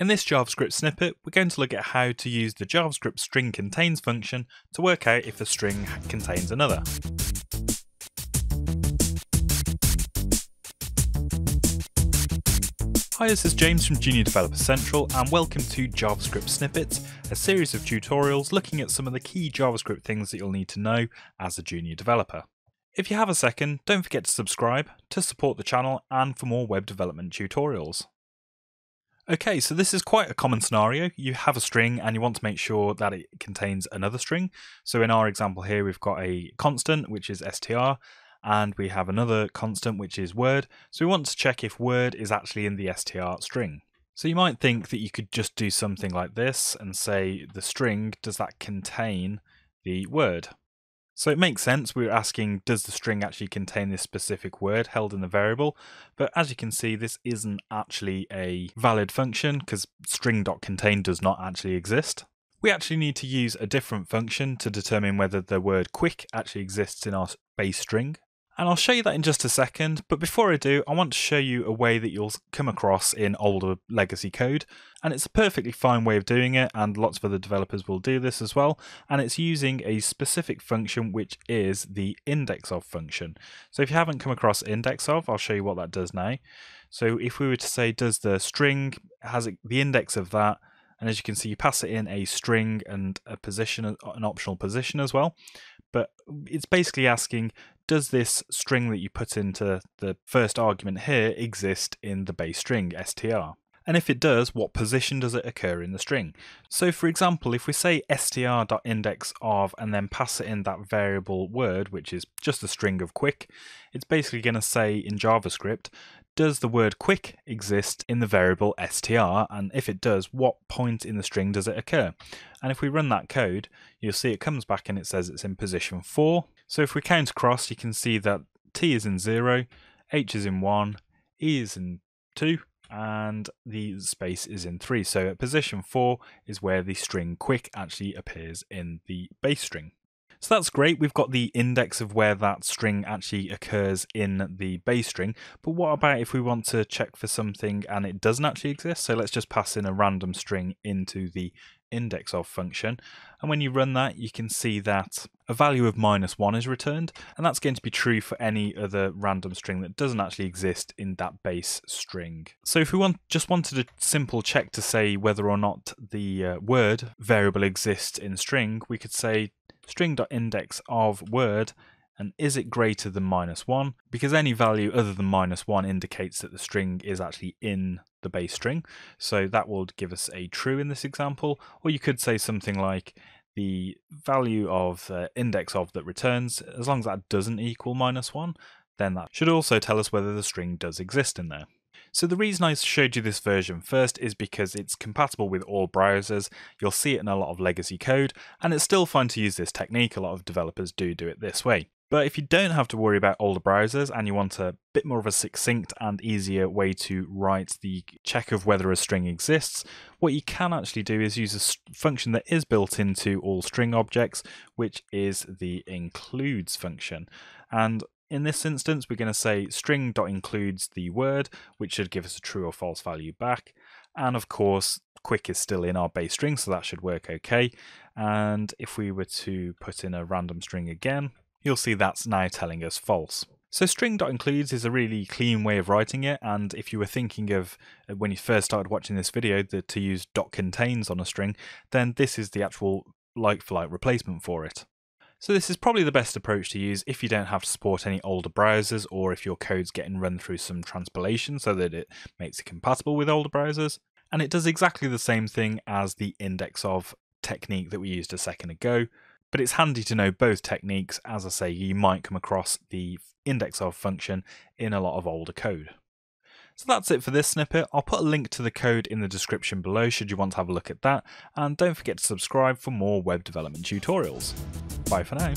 In this JavaScript snippet, we're going to look at how to use the JavaScript String Contains function to work out if a string contains another. Hi, this is James from Junior Developer Central and welcome to JavaScript Snippets, a series of tutorials looking at some of the key JavaScript things that you'll need to know as a junior developer. If you have a second, don't forget to subscribe to support the channel and for more web development tutorials. Okay, so this is quite a common scenario. You have a string and you want to make sure that it contains another string. So in our example here, we've got a constant, which is str, and we have another constant, which is word. So we want to check if word is actually in the str string. So you might think that you could just do something like this and say the string, does that contain the word? So it makes sense. We're asking, does the string actually contain this specific word held in the variable? But as you can see, this isn't actually a valid function because string.contain does not actually exist. We actually need to use a different function to determine whether the word quick actually exists in our base string. And I'll show you that in just a second, but before I do, I want to show you a way that you'll come across in older legacy code, and it's a perfectly fine way of doing it, and lots of other developers will do this as well, and it's using a specific function which is the indexOf function. So if you haven't come across indexOf, I'll show you what that does now. So if we were to say, does the string, has it, the index of that, and as you can see, you pass it in a string and a position, an optional position as well. But it's basically asking, does this string that you put into the first argument here exist in the base string, str? And if it does, what position does it occur in the string? So for example, if we say str.indexOf and then pass it in that variable word, which is just a string of quick, it's basically going to say in JavaScript, does the word quick exist in the variable str? And if it does, what point in the string does it occur? And if we run that code, you'll see it comes back and it says it's in position 4. So if we count across, you can see that t is in 0, h is in 1, e is in 2, and the space is in 3. So at position 4 is where the string quick actually appears in the base string. So that's great, we've got the index of where that string actually occurs in the base string, but what about if we want to check for something and it doesn't actually exist? So let's just pass in a random string into the indexOf function, and when you run that you can see that a value of -1 is returned, and that's going to be true for any other random string that doesn't actually exist in that base string. So if we just wanted a simple check to say whether or not the word variable exists in string, we could say string.indexOf word, and is it greater than -1? Because any value other than -1 indicates that the string is actually in the base string, so that will give us a true in this example. Or you could say something like the value of indexOf that returns, as long as that doesn't equal -1, then that should also tell us whether the string does exist in there. So the reason I showed you this version first is because it's compatible with all browsers. You'll see it in a lot of legacy code, and it's still fun to use this technique. A lot of developers do it this way. But if you don't have to worry about older browsers and you want a bit more of a succinct and easier way to write the check of whether a string exists, what you can actually do is use a function that is built into all string objects, which is the includes function. And in this instance, we're going to say string.includes the word, which should give us a true or false value back. And of course, quick is still in our base string, so that should work okay. And if we were to put in a random string again, you'll see that's now telling us false. So string.includes is a really clean way of writing it, and if you were thinking of, when you first started watching this video, to use .contains on a string, then this is the actual like-for-like replacement for it. So this is probably the best approach to use if you don't have to support any older browsers, or if your code's getting run through some transpilation so that it makes it compatible with older browsers. And it does exactly the same thing as the indexOf technique that we used a second ago, but it's handy to know both techniques. As I say, you might come across the indexOf function in a lot of older code. So that's it for this snippet. I'll put a link to the code in the description below should you want to have a look at that, and don't forget to subscribe for more web development tutorials. Bye for now.